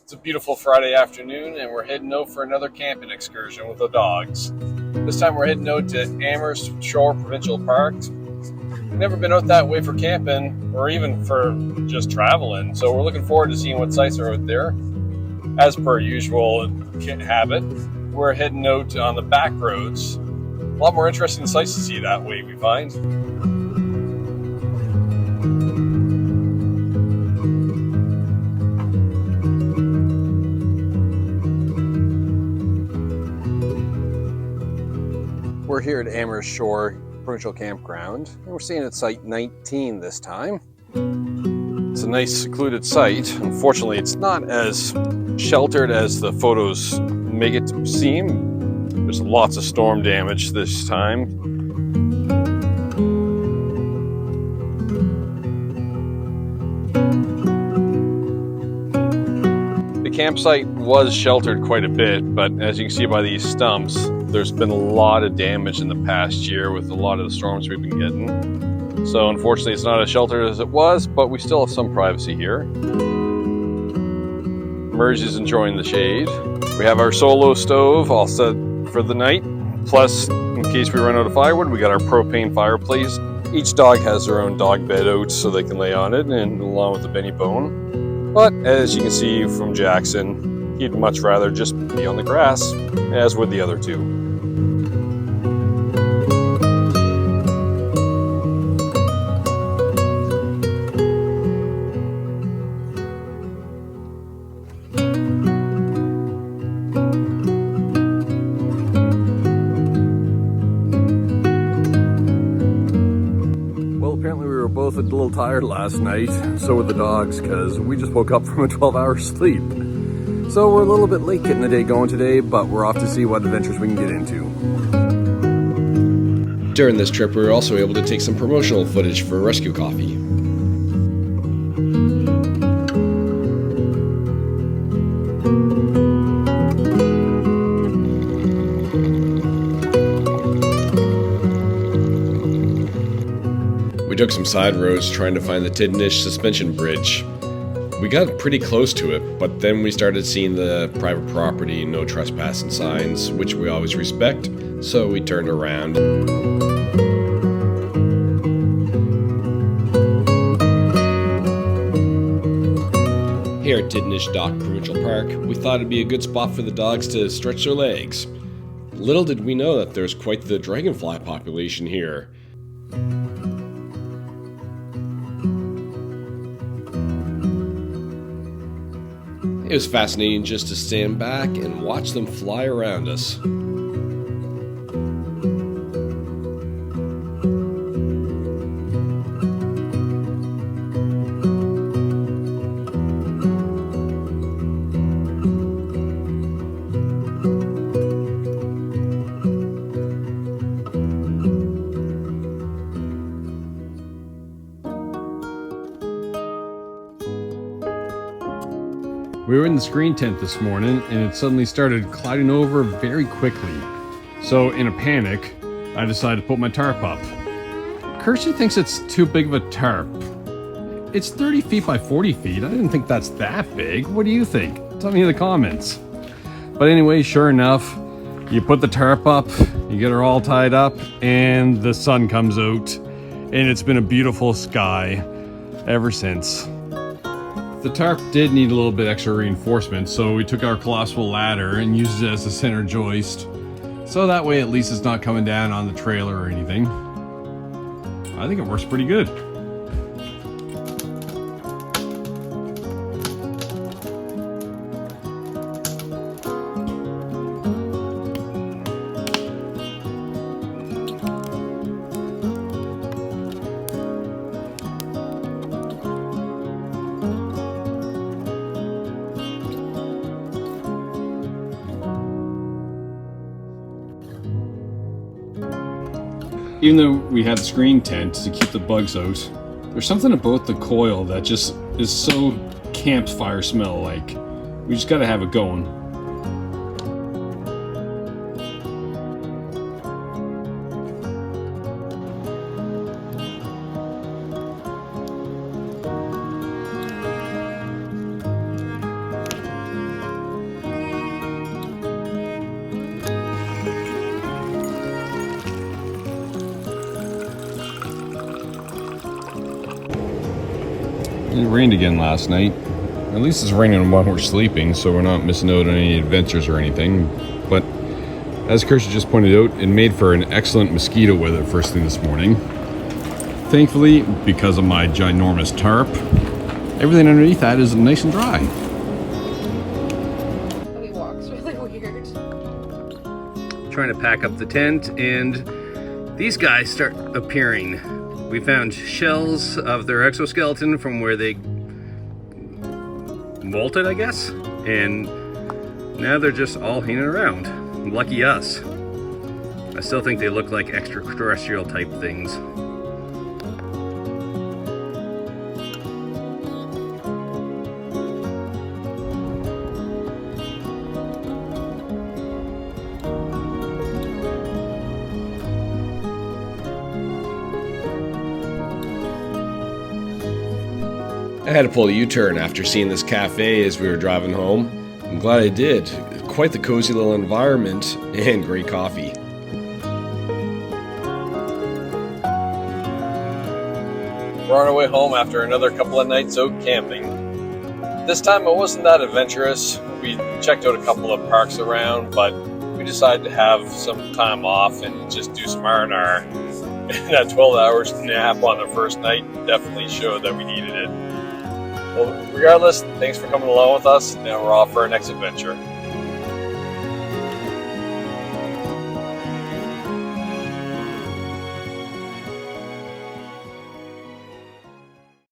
It's a beautiful Friday afternoon, and we're heading out for another camping excursion with the dogs. This time we're heading out to Amherst Shore Provincial Park. We've never been out that way for camping, or even for just traveling, so we're looking forward to seeing what sights are out there. As per usual habit, we're heading out on the back roads. A lot more interesting sights to see that way, we find. We're here at Amherst Shore Provincial Campground, and we're staying at Site 19 this time. It's a nice secluded site. Unfortunately, it's not as sheltered as the photos make it seem. There's lots of storm damage this time. The campsite was sheltered quite a bit, but as you can see by these stumps, there's been a lot of damage in the past year with a lot of the storms we've been getting. So unfortunately it's not as sheltered as it was, but we still have some privacy here. Merge is enjoying the shade. We have our solo stove all set for the night. Plus, in case we run out of firewood, we got our propane fireplace. Each dog has their own dog bed out so they can lay on it, and along with the Benny Bone. But as you can see from Jackson, he'd much rather just be on the grass, as would the other two. Apparently we were both a little tired last night, so were the dogs, because we just woke up from a 12-hour sleep. So we're a little bit late getting the day going today, but we're off to see what adventures we can get into. During this trip, we were also able to take some promotional footage for Rescue Coffee. We took some side roads trying to find the Tidnish suspension bridge. We got pretty close to it, but then we started seeing the private property no trespassing signs, which we always respect, so we turned around. Here at Tidnish Dock Provincial Park, we thought it'd be a good spot for the dogs to stretch their legs. Little did we know that there's quite the dragonfly population here. It was fascinating just to stand back and watch them fly around us. We were in the screen tent this morning and it suddenly started clouding over very quickly. So in a panic, I decided to put my tarp up. Kirsty thinks it's too big of a tarp. It's 30 feet by 40 feet. I didn't think that's that big. What do you think? Tell me in the comments. But anyway, sure enough, you put the tarp up, you get her all tied up, and the sun comes out. And it's been a beautiful sky ever since. The tarp did need a little bit extra reinforcement, so we took our colossal ladder and used it as a center joist. So that way at least it's not coming down on the trailer or anything. I think it works pretty good. Even though we had the screen tent to keep the bugs out, there's something about the coil that just is so campfire smell like. We just gotta have it going. It rained again last night. At least it's raining while we're sleeping, so we're not missing out on any adventures or anything. But as Kirsty just pointed out, it made for an excellent mosquito weather first thing this morning. Thankfully, because of my ginormous tarp, everything underneath that is nice and dry. He walks really weird. Trying to pack up the tent, and these guys start appearing. We found shells of their exoskeleton from where they molted, I guess, and now they're just all hanging around. Lucky us. I still think they look like extraterrestrial type things. I had to pull a U-turn after seeing this cafe as we were driving home. I'm glad I did. Quite the cozy little environment and great coffee. We're on our way home after another couple of nights out camping. This time it wasn't that adventurous. We checked out a couple of parks around, but we decided to have some time off and just do some R&R. And that 12 hours nap on the first night definitely showed that we needed it. Well, regardless, thanks for coming along with us. Now we're off for our next adventure.